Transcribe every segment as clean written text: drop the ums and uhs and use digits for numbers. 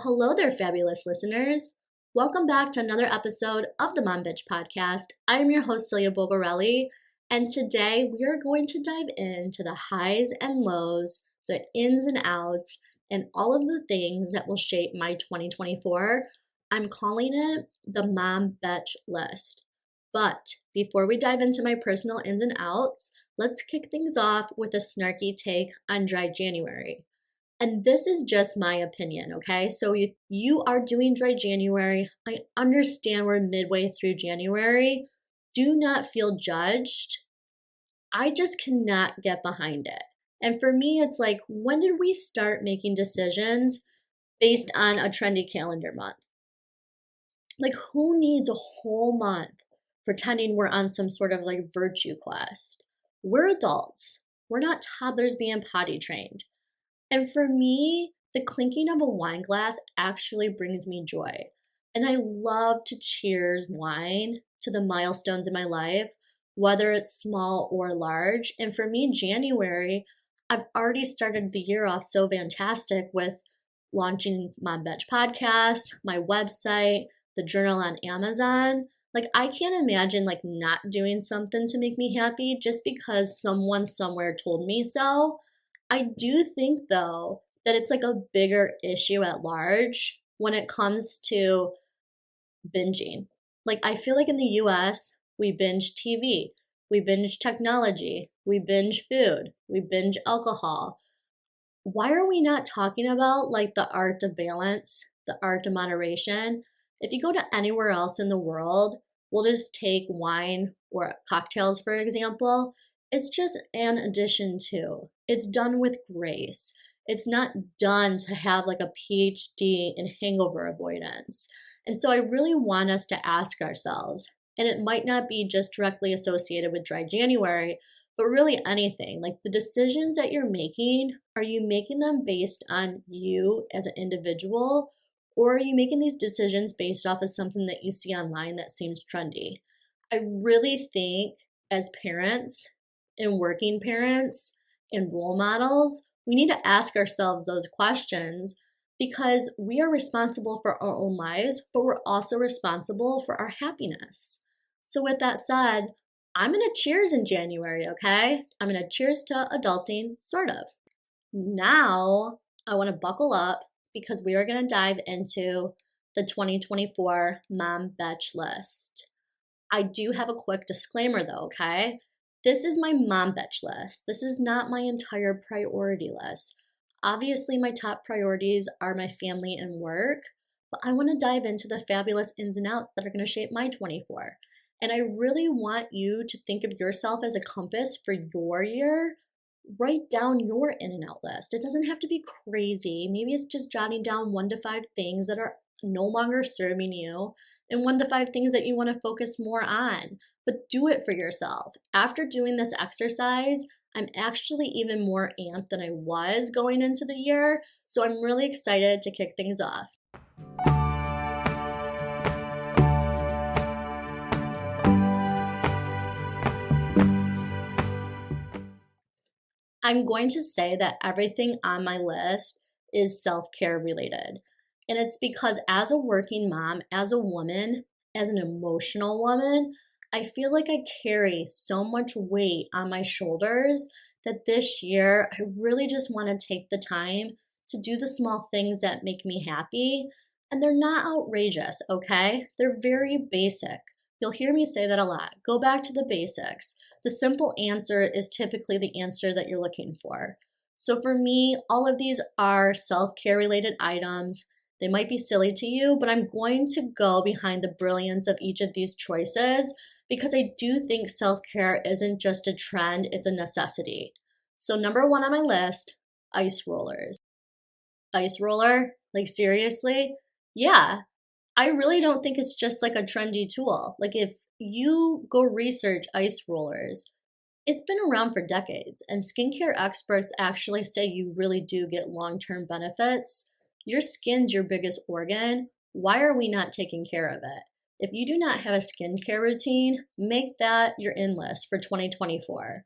Hello there, fabulous listeners. Welcome back to another episode of the Mom Bitch Podcast. I am your host, Celia Bogarelli, and today we are going to dive into the highs and lows, the ins and outs, and all of the things that will shape my 2024. I'm calling it the Mom Bitch List. But before we dive into my personal ins and outs, let's kick things off with a snarky take on dry January. And this is just my opinion, okay? So if you are doing dry January, I understand we're midway through January. Do not feel judged. I just cannot get behind it. And for me, it's like, when did we start making decisions based on a trendy calendar month? Like, who needs a whole month pretending we're on some sort of like virtue quest? We're adults. We're not toddlers being potty trained. And for me, the clinking of a wine glass actually brings me joy. And I love to cheers wine to the milestones in my life, whether it's small or large. And for me, January, I've already started the year off so fantastic with launching Mom Bitch Podcast, my website, the journal on Amazon. Like, I can't imagine like not doing something to make me happy just because someone somewhere told me so. I do think, though, that it's like a bigger issue at large when it comes to binging. Like, I feel like in the US, we binge TV, we binge technology, we binge food, we binge alcohol. Why are we not talking about like the art of balance, the art of moderation? If you go to anywhere else in the world, we'll just take wine or cocktails, for example. It's just an addition to. It's done with grace. It's not done to have like a PhD in hangover avoidance. And so I really want us to ask ourselves, and it might not be just directly associated with dry January, but really anything. Like, the decisions that you're making, are you making them based on you as an individual, or are you making these decisions based off of something that you see online that seems trendy? I really think as parents and working parents and role models, we need to ask ourselves those questions because we are responsible for our own lives, but we're also responsible for our happiness. So with that said, I'm going to cheers in January, okay? I'm going to cheers to adulting, sort of. Now, I want to buckle up because we are going to dive into the 2024 Mom Bitch List. I do have a quick disclaimer though, okay? This is my Mom Bitch list. This is not my entire priority list. Obviously, my top priorities are my family and work, but I want to dive into the fabulous ins and outs that are going to shape my 24. And I really want you to think of yourself as a compass for your year. Write down your in and out list. It doesn't have to be crazy. Maybe it's just jotting down 1 to 5 things that are no longer serving you and 1 to 5 things that you want to focus more on. But do it for yourself. After doing this exercise, I'm actually even more amped than I was going into the year. So I'm really excited to kick things off. I'm going to say that everything on my list is self-care related. And it's because as a working mom, as a woman, as an emotional woman, I feel like I carry so much weight on my shoulders that this year I really just want to take the time to do the small things that make me happy. And they're not outrageous, okay? They're very basic. You'll hear me say that a lot. Go back to the basics. The simple answer is typically the answer that you're looking for. So for me, all of these are self-care related items. They might be silly to you, but I'm going to go behind the brilliance of each of these choices because I do think self-care isn't just a trend, it's a necessity. So number 1 on my list, ice rollers. Ice roller? Like, seriously? Yeah, I really don't think it's just like a trendy tool. Like, if you go research ice rollers, it's been around for decades, and skincare experts actually say you really do get long-term benefits. Your skin's your biggest organ. Why are we not taking care of it? If you do not have a skincare routine, make that your in list for 2024.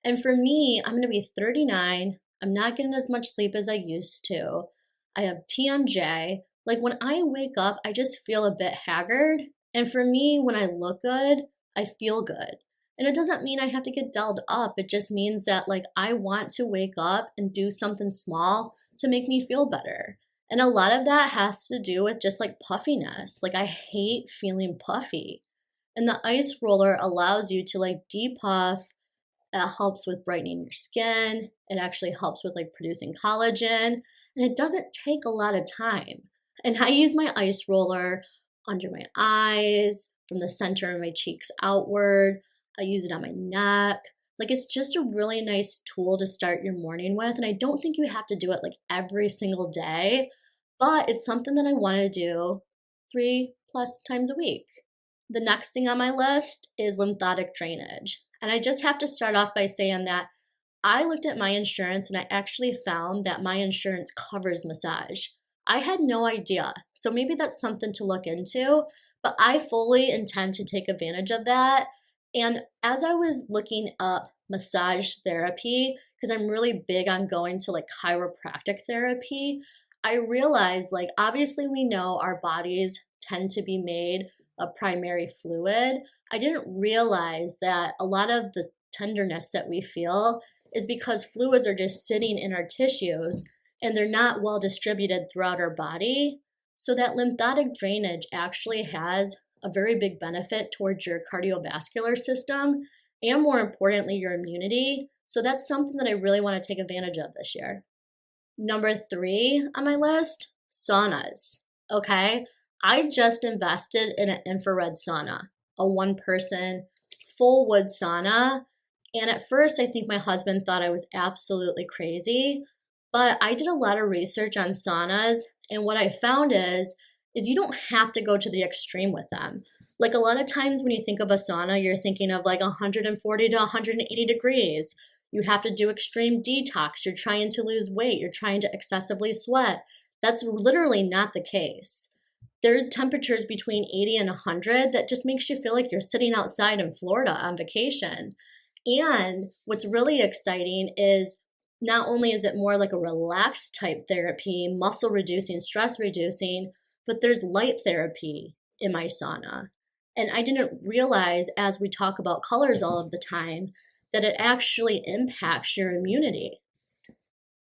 And for me, I'm going to be 39. I'm not getting as much sleep as I used to. I have TMJ, Like when I wake up, I just feel a bit haggard. And for me, when I look good, I feel good. And it doesn't mean I have to get dolled up. It just means that like I want to wake up and do something small to make me feel better. And a lot of that has to do with just like puffiness. Like I hate feeling puffy. And the ice roller allows you to like depuff. It helps with brightening your skin. It actually helps with like producing collagen. And it doesn't take a lot of time. And I use my ice roller under my eyes, from the center of my cheeks outward. I use it on my neck. Like it's just a really nice tool to start your morning with. And I don't think you have to do it like every single day, but it's something that I want to do 3+ times a week. The next thing on my list is lymphatic drainage. And I just have to start off by saying that I looked at my insurance and I actually found that my insurance covers massage. I had no idea. So maybe that's something to look into, but I fully intend to take advantage of that. And as I was looking up massage therapy, because I'm really big on going to like chiropractic therapy, I realized like obviously we know our bodies tend to be made of primary fluid. I didn't realize that a lot of the tenderness that we feel is because fluids are just sitting in our tissues and they're not well distributed throughout our body. So that lymphatic drainage actually has a very big benefit towards your cardiovascular system and more importantly, your immunity. So that's something that I really want to take advantage of this year. Number 3 on my list, saunas. Okay. I just invested in an infrared sauna, a 1-person full wood sauna. And at first, I think my husband thought I was absolutely crazy. But I did a lot of research on saunas. And what I found is you don't have to go to the extreme with them. Like a lot of times when you think of a sauna, you're thinking of like 140 to 180 degrees. You have to do extreme detox. You're trying to lose weight. You're trying to excessively sweat. That's literally not the case. There's temperatures between 80 and 100 that just makes you feel like you're sitting outside in Florida on vacation. And what's really exciting is not only is it more like a relaxed type therapy, muscle reducing, stress reducing, but there's light therapy in my sauna. And I didn't realize as we talk about colors all of the time that it actually impacts your immunity.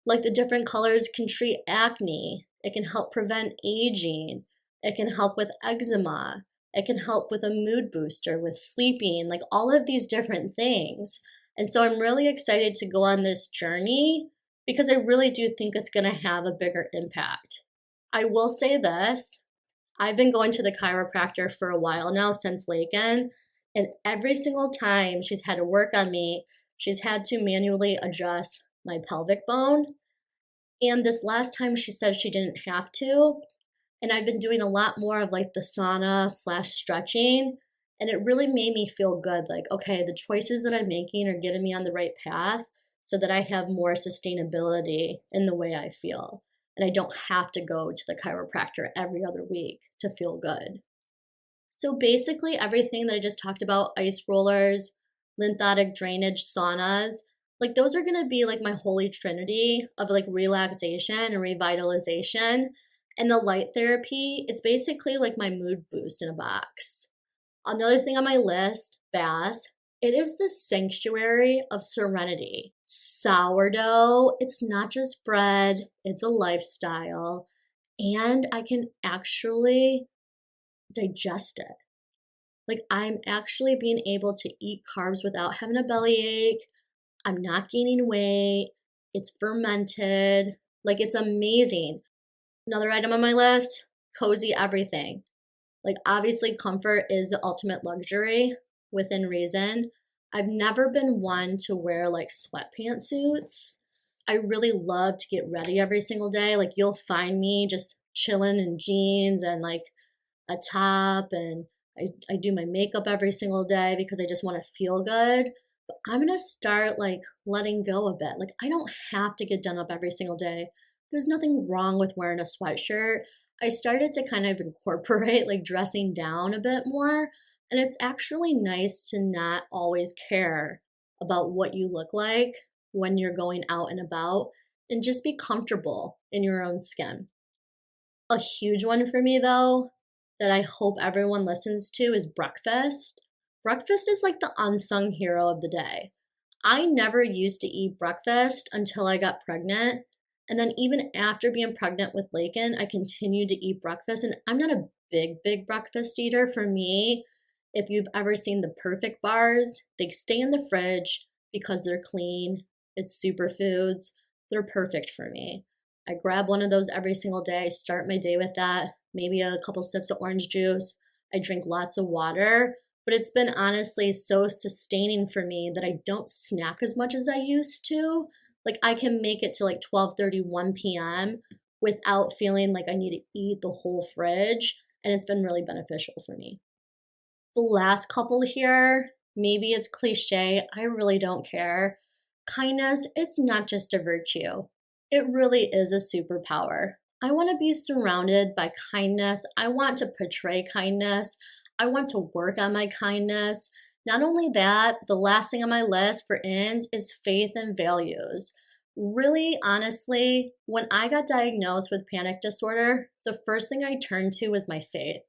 Like the different colors can treat acne, it can help prevent aging, it can help with eczema, it can help with a mood booster, with sleeping, like all of these different things. And so I'm really excited to go on this journey because I really do think it's going to have a bigger impact. I will say this, I've been going to the chiropractor for a while now since Laken, and every single time she's had to work on me, she's had to manually adjust my pelvic bone. And this last time she said she didn't have to. And I've been doing a lot more of like the sauna slash stretching. And it really made me feel good. Like, okay, the choices that I'm making are getting me on the right path so that I have more sustainability in the way I feel. And I don't have to go to the chiropractor every other week to feel good. So basically, everything that I just talked about, ice rollers, lymphatic drainage, saunas, like those are going to be like my holy trinity of like relaxation and revitalization. And the light therapy, it's basically like my mood boost in a box. Another thing on my list, baths, it is the sanctuary of serenity. Sourdough, it's not just bread, it's a lifestyle. And I can actually digest it. Like I'm actually being able to eat carbs without having a bellyache. I'm not gaining weight. It's fermented. Like it's amazing. Another item on my list, cozy everything. Like obviously comfort is the ultimate luxury within reason. I've never been one to wear like sweatpants suits. I really love to get ready every single day. Like you'll find me just chilling in jeans and like a top and I do my makeup every single day because I just want to feel good. But I'm going to start like letting go a bit. Like I don't have to get done up every single day. There's nothing wrong with wearing a sweatshirt. I started to kind of incorporate like dressing down a bit more. And it's actually nice to not always care about what you look like when you're going out and about and just be comfortable in your own skin. A huge one for me, though, that I hope everyone listens to is breakfast. Breakfast is like the unsung hero of the day. I never used to eat breakfast until I got pregnant. And then even after being pregnant with Lakin, I continued to eat breakfast. And I'm not a big breakfast eater. For me, if you've ever seen the perfect bars, they stay in the fridge because they're clean. It's superfoods. They're perfect for me. I grab one of those every single day, start my day with that, maybe a couple sips of orange juice. I drink lots of water, but it's been honestly so sustaining for me that I don't snack as much as I used to. Like I can make it to like 12:30, 1 p.m. without feeling like I need to eat the whole fridge, and it's been really beneficial for me. The last couple here, maybe it's cliche, I really don't care. Kindness, it's not just a virtue. It really is a superpower. I want to be surrounded by kindness. I want to portray kindness. I want to work on my kindness. Not only that, but the last thing on my list for ins is faith and values. Really, honestly, when I got diagnosed with panic disorder, the first thing I turned to was my faith.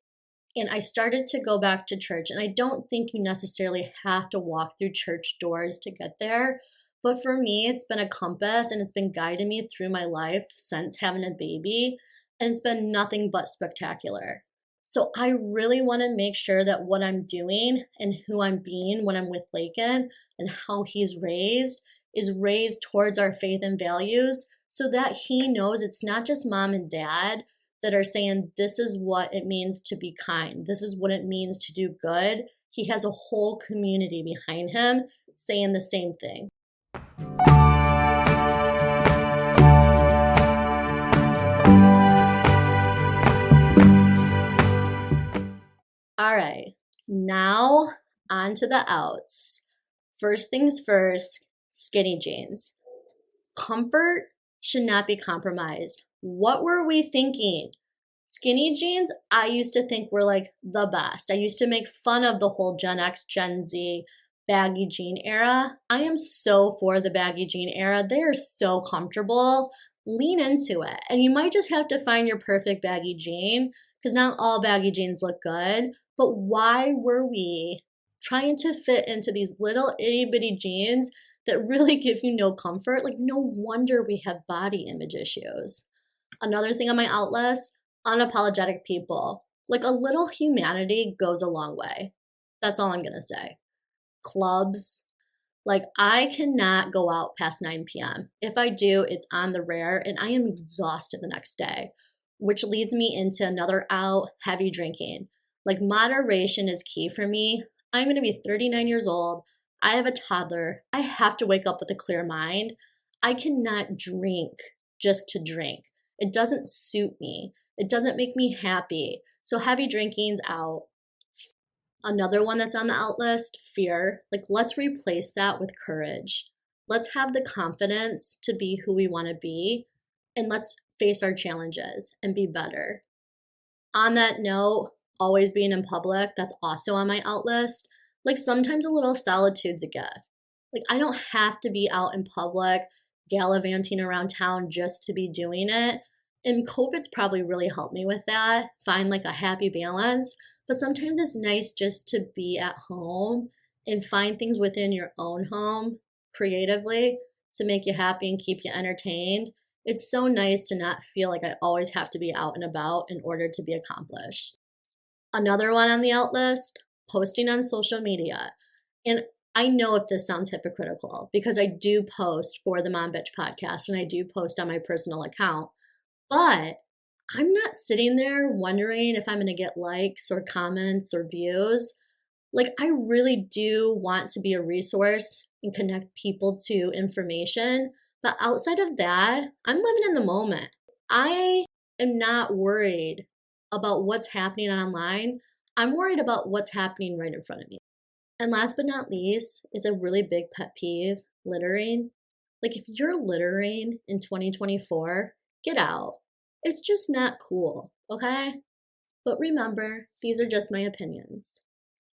And I started to go back to church. And I don't think you necessarily have to walk through church doors to get there. But for me, it's been a compass and it's been guiding me through my life since having a baby. And it's been nothing but spectacular. So I really want to make sure that what I'm doing and who I'm being when I'm with Lakin and how he's raised is raised towards our faith and values so that he knows it's not just mom and dad that are saying this is what it means to be kind. This is what it means to do good. He has a whole community behind him saying the same thing. All right, now on to the outs. First things first, skinny jeans. Comfort should not be compromised. What were we thinking? Skinny jeans, I used to think were like the best. I used to make fun of the whole Gen X, Gen Z baggy jean era. I am so for the baggy jean era. They are so comfortable. Lean into it. And you might just have to find your perfect baggy jean because not all baggy jeans look good. But why were we trying to fit into these little itty bitty jeans that really give you no comfort? Like, no wonder we have body image issues. Another thing on my out list, unapologetic people. Like a little humanity goes a long way. That's all I'm going to say. Clubs. Like I cannot go out past 9 p.m. If I do, it's on the rare and I am exhausted the next day, which leads me into another out, heavy drinking. Like moderation is key for me. I'm going to be 39 years old. I have a toddler. I have to wake up with a clear mind. I cannot drink just to drink. It doesn't suit me. It doesn't make me happy. So heavy drinking's out. Another one that's on the out list, fear. Like let's replace that with courage. Let's have the confidence to be who we want to be and let's face our challenges and be better. On that note, always being in public, that's also on my out list. Like sometimes a little solitude's a gift. Like I don't have to be out in public gallivanting around town just to be doing it. And COVID's probably really helped me with that, find like a happy balance. But sometimes it's nice just to be at home and find things within your own home creatively to make you happy and keep you entertained. It's so nice to not feel like I always have to be out and about in order to be accomplished. Another one on the out list, posting on social media. And I know if this sounds hypocritical because I do post for the Mom Bitch podcast and I do post on my personal account, but I'm not sitting there wondering if I'm going to get likes or comments or views. Like, I really do want to be a resource and connect people to information. But outside of that, I'm living in the moment. I am not worried about what's happening online. I'm worried about what's happening right in front of me. And last but not least, it's a really big pet peeve, littering. Like, if you're littering in 2024, get out. It's just not cool, okay? But remember, these are just my opinions.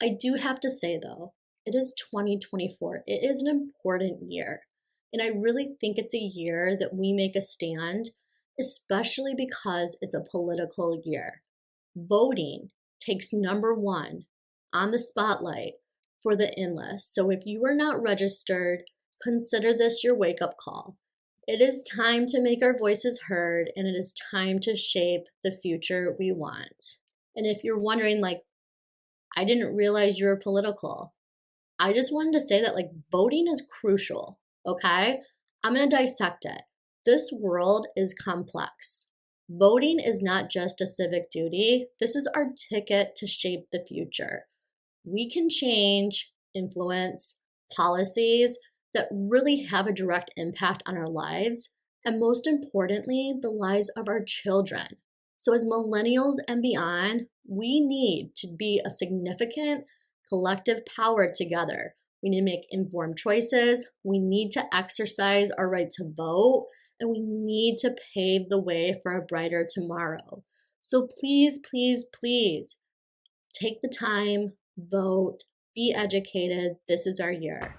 I do have to say though, it is 2024. It is an important year. And I really think it's a year that we make a stand especially because it's a political year. Voting takes number one on the spotlight for the endless. So if you are not registered, consider this your wake up call. It is time to make our voices heard, and it is time to shape the future we want. And if you're wondering, like, I didn't realize you were political, I just wanted to say that, like, voting is crucial, okay? I'm going to dissect it. This world is complex. Voting is not just a civic duty. This is our ticket to shape the future. We can change, influence policies that really have a direct impact on our lives, and most importantly, the lives of our children. So as millennials and beyond, we need to be a significant collective power together. We need to make informed choices. We need to exercise our right to vote, and we need to pave the way for a brighter tomorrow. So please, please, please take the time, vote, be educated. This is our year.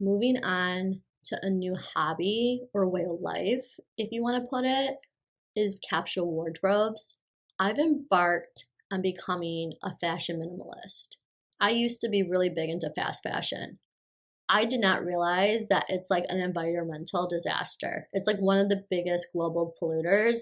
Moving on to a new hobby or way of life, if you want to put it, is capsule wardrobes. I've embarked on becoming a fashion minimalist. I used to be really big into fast fashion. I did not realize that it's like an environmental disaster. It's like one of the biggest global polluters.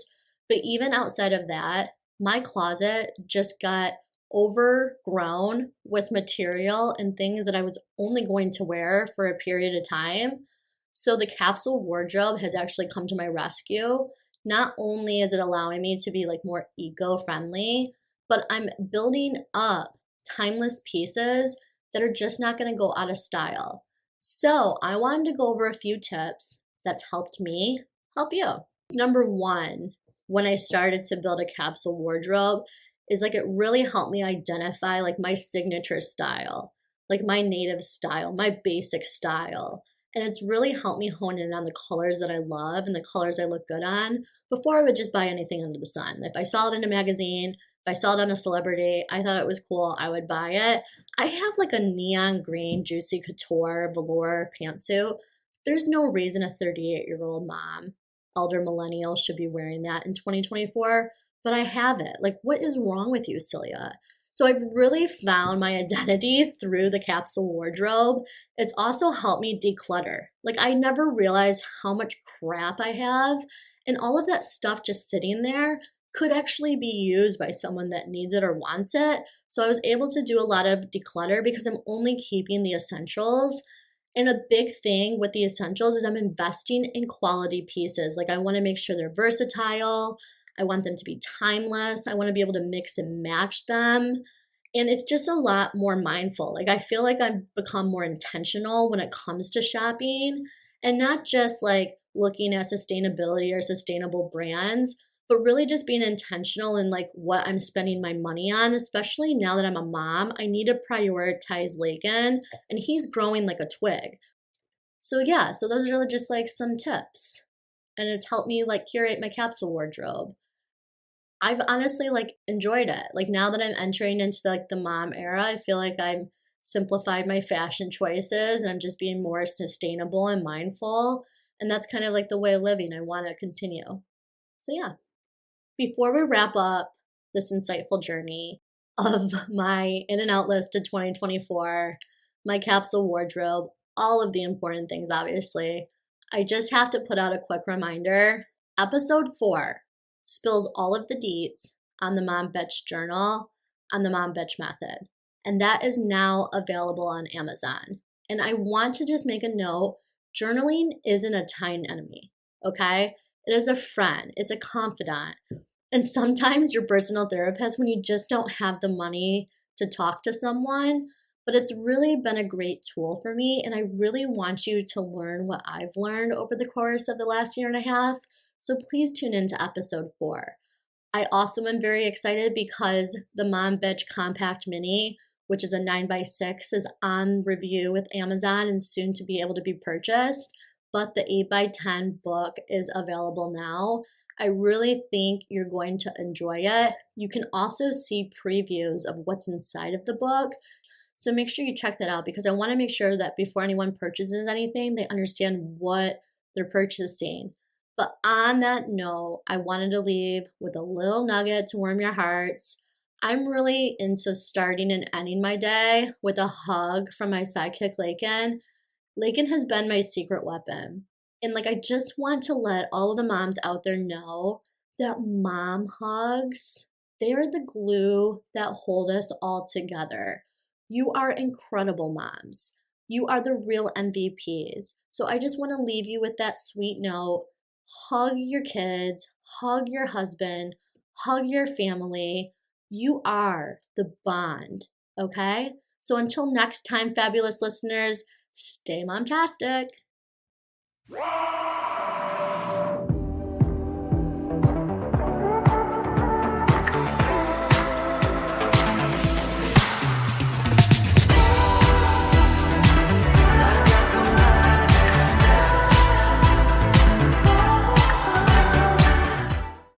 But even outside of that, my closet just got overgrown with material and things that I was only going to wear for a period of time. So the capsule wardrobe has actually come to my rescue. Not only is it allowing me to be like more eco-friendly, but I'm building up timeless pieces that are just not going to go out of style. So I wanted to go over a few tips that's helped me help you. Number one, when I started to build a capsule wardrobe, is like it really helped me identify like my signature style, like my native style, my basic style. And it's really helped me hone in on the colors that I love and the colors I look good on before I would just buy anything under the sun. If I saw it in a magazine, if I saw it on a celebrity, I thought it was cool, I would buy it. I have like a neon green Juicy Couture velour pantsuit. There's no reason a 38-year-old mom, elder millennial, should be wearing that in 2024, but I have it. Like, what is wrong with you, Celia? So I've really found my identity through the capsule wardrobe. It's also helped me declutter. Like, I never realized how much crap I have, and all of that stuff just sitting there could actually be used by someone that needs it or wants it. So I was able to do a lot of declutter because I'm only keeping the essentials. And a big thing with the essentials is I'm investing in quality pieces. Like, I want to make sure they're versatile. I want them to be timeless. I want to be able to mix and match them. And it's just a lot more mindful. Like, I feel like I've become more intentional when it comes to shopping, and not just like looking at sustainability or sustainable brands, but really just being intentional in like what I'm spending my money on. Especially now that I'm a mom, I need to prioritize Lakin, and he's growing like a twig. So yeah, so those are really just like some tips, and it's helped me like curate my capsule wardrobe. I've honestly like enjoyed it. Like, now that I'm entering into like the mom era, I feel like I've simplified my fashion choices and I'm just being more sustainable and mindful. And that's kind of like the way of living I want to continue. So yeah, before we wrap up this insightful journey of my in and out list of 2024, my capsule wardrobe, all of the important things, obviously, I just have to put out a quick reminder. Episode 4 spills all of the deets on the Mom Bitch Journal, on the Mom Bitch Method. And that is now available on Amazon. And I want to just make a note, journaling isn't a time enemy, okay? It is a friend, it's a confidant. And sometimes your personal therapist when you just don't have the money to talk to someone. But it's really been a great tool for me. And I really want you to learn what I've learned over the course of the last year and a half. So please tune into episode 4. I also am very excited because the Mom Bitch Compact Mini, which is a 9x6, is on review with Amazon and soon to be able to be purchased. But the 8x10 book is available now. I really think you're going to enjoy it. You can also see previews of what's inside of the book. So make sure you check that out because I want to make sure that before anyone purchases anything, they understand what they're purchasing. But on that note, I wanted to leave with a little nugget to warm your hearts. I'm really into starting and ending my day with a hug from my sidekick, Lakin. Lakin has been my secret weapon. And I just want to let all of the moms out there know that mom hugs, they are the glue that hold us all together. You are incredible moms. You are the real MVPs. So I just want to leave you with that sweet note. Hug your kids, hug your husband, hug your family. You are the bond, okay? So until next time, fabulous listeners, stay momtastic.